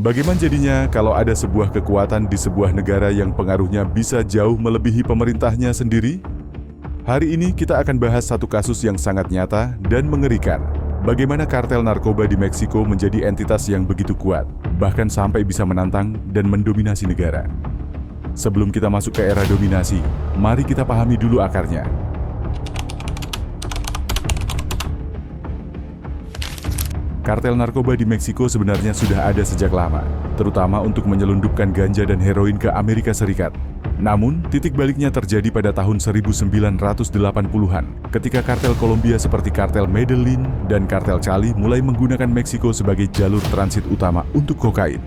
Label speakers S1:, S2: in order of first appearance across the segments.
S1: Bagaimana jadinya kalau ada sebuah kekuatan di sebuah negara yang pengaruhnya bisa jauh melebihi pemerintahnya sendiri? Hari ini kita akan bahas satu kasus yang sangat nyata dan mengerikan. Bagaimana kartel narkoba di Meksiko menjadi entitas yang begitu kuat, bahkan sampai bisa menantang dan mendominasi negara. Sebelum kita masuk ke era dominasi, mari kita pahami dulu akarnya. Kartel narkoba di Meksiko sebenarnya sudah ada sejak lama, terutama untuk menyelundupkan ganja dan heroin ke Amerika Serikat. Namun, titik baliknya terjadi pada tahun 1980-an, ketika kartel Kolombia seperti kartel Medellin dan kartel Cali mulai menggunakan Meksiko sebagai jalur transit utama untuk kokain.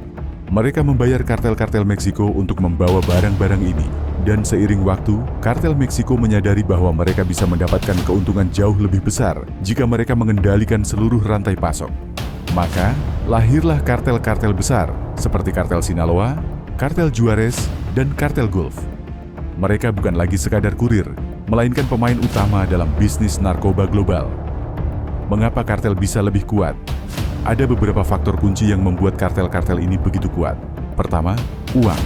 S1: Mereka membayar kartel-kartel Meksiko untuk membawa barang-barang ini. Dan seiring waktu, kartel Meksiko menyadari bahwa mereka bisa mendapatkan keuntungan jauh lebih besar jika mereka mengendalikan seluruh rantai pasok. Maka, lahirlah kartel-kartel besar seperti kartel Sinaloa, kartel Juarez, dan kartel Gulf. Mereka bukan lagi sekadar kurir, melainkan pemain utama dalam bisnis narkoba global. Mengapa kartel bisa lebih kuat? Ada beberapa faktor kunci yang membuat kartel-kartel ini begitu kuat. Pertama, uang.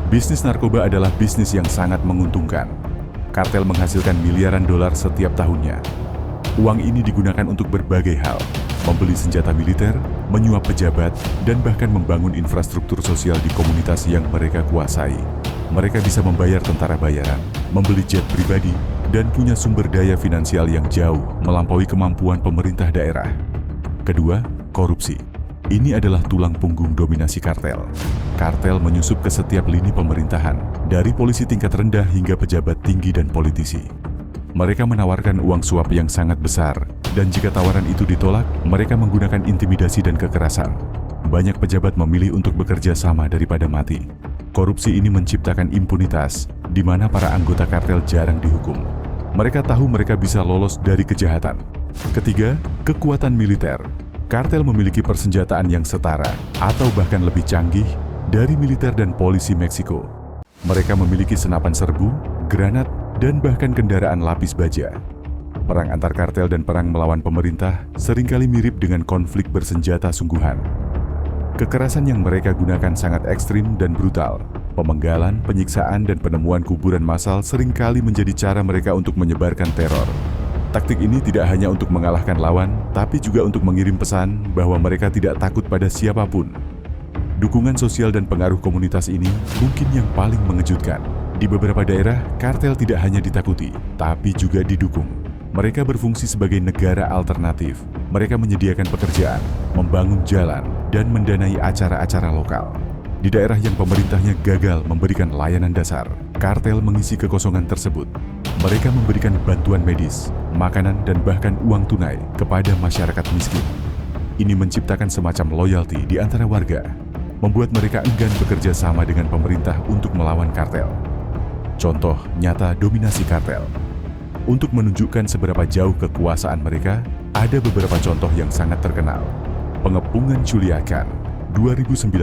S1: Bisnis narkoba adalah bisnis yang sangat menguntungkan. Kartel menghasilkan miliaran dolar setiap tahunnya. Uang ini digunakan untuk berbagai hal, membeli senjata militer, menyuap pejabat, dan bahkan membangun infrastruktur sosial di komunitas yang mereka kuasai. Mereka bisa membayar tentara bayaran, membeli jet pribadi, dan punya sumber daya finansial yang jauh melampaui kemampuan pemerintah daerah. Kedua, korupsi. Ini adalah tulang punggung dominasi kartel. Kartel menyusup ke setiap lini pemerintahan, dari polisi tingkat rendah hingga pejabat tinggi dan politisi. Mereka menawarkan uang suap yang sangat besar, dan jika tawaran itu ditolak, mereka menggunakan intimidasi dan kekerasan. Banyak pejabat memilih untuk bekerja sama daripada mati. Korupsi ini menciptakan impunitas, di mana para anggota kartel jarang dihukum. Mereka tahu mereka bisa lolos dari kejahatan. Ketiga, kekuatan militer. Kartel memiliki persenjataan yang setara atau bahkan lebih canggih dari militer dan polisi Meksiko. Mereka memiliki senapan serbu, granat, dan bahkan kendaraan lapis baja. Perang antar kartel dan perang melawan pemerintah seringkali mirip dengan konflik bersenjata sungguhan. Kekerasan yang mereka gunakan sangat ekstrim dan brutal. Pemenggalan, penyiksaan, dan penemuan kuburan massal seringkali menjadi cara mereka untuk menyebarkan teror. Taktik ini tidak hanya untuk mengalahkan lawan, tapi juga untuk mengirim pesan bahwa mereka tidak takut pada siapapun. Dukungan sosial dan pengaruh komunitas ini mungkin yang paling mengejutkan. Di beberapa daerah, kartel tidak hanya ditakuti, tapi juga didukung. Mereka berfungsi sebagai negara alternatif. Mereka menyediakan pekerjaan, membangun jalan, dan mendanai acara-acara lokal. Di daerah yang pemerintahnya gagal memberikan layanan dasar, kartel mengisi kekosongan tersebut. Mereka memberikan bantuan medis, makanan, dan bahkan uang tunai kepada masyarakat miskin. Ini menciptakan semacam loyalti di antara warga, membuat mereka enggan bekerja sama dengan pemerintah untuk melawan kartel. Contoh nyata dominasi kartel. Untuk menunjukkan seberapa jauh kekuasaan mereka, ada beberapa contoh yang sangat terkenal. Pengepungan Culiacan, 2019.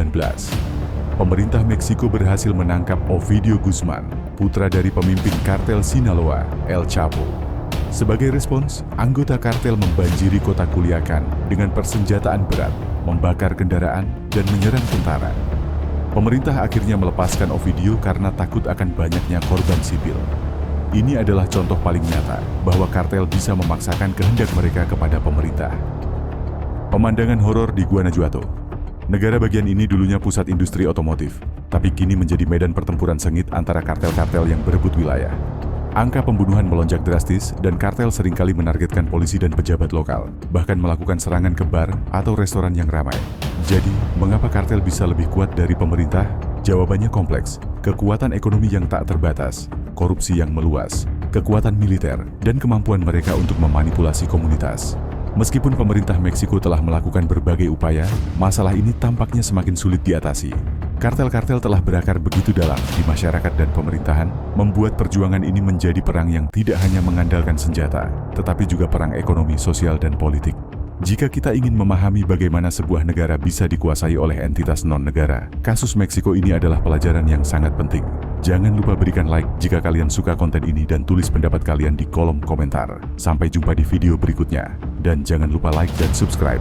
S1: Pemerintah Meksiko berhasil menangkap Ovidio Guzman, putra dari pemimpin kartel Sinaloa, El Chapo. Sebagai respons, anggota kartel membanjiri kota Culiacan dengan persenjataan berat, membakar kendaraan, dan menyerang tentara. Pemerintah akhirnya melepaskan Ovidio karena takut akan banyaknya korban sipil. Ini adalah contoh paling nyata bahwa kartel bisa memaksakan kehendak mereka kepada pemerintah. Pemandangan horor di Guanajuato. Negara bagian ini dulunya pusat industri otomotif, tapi kini menjadi medan pertempuran sengit antara kartel-kartel yang berebut wilayah. Angka pembunuhan melonjak drastis dan kartel seringkali menargetkan polisi dan pejabat lokal, bahkan melakukan serangan ke bar atau restoran yang ramai. Jadi, mengapa kartel bisa lebih kuat dari pemerintah? Jawabannya kompleks. Kekuatan ekonomi yang tak terbatas, korupsi yang meluas, kekuatan militer, dan kemampuan mereka untuk memanipulasi komunitas. Meskipun pemerintah Meksiko telah melakukan berbagai upaya, masalah ini tampaknya semakin sulit diatasi. Kartel-kartel telah berakar begitu dalam di masyarakat dan pemerintahan, membuat perjuangan ini menjadi perang yang tidak hanya mengandalkan senjata, tetapi juga perang ekonomi, sosial, dan politik. Jika kita ingin memahami bagaimana sebuah negara bisa dikuasai oleh entitas non-negara, kasus Meksiko ini adalah pelajaran yang sangat penting. Jangan lupa berikan like jika kalian suka konten ini dan tulis pendapat kalian di kolom komentar. Sampai jumpa di video berikutnya. Dan jangan lupa like dan subscribe.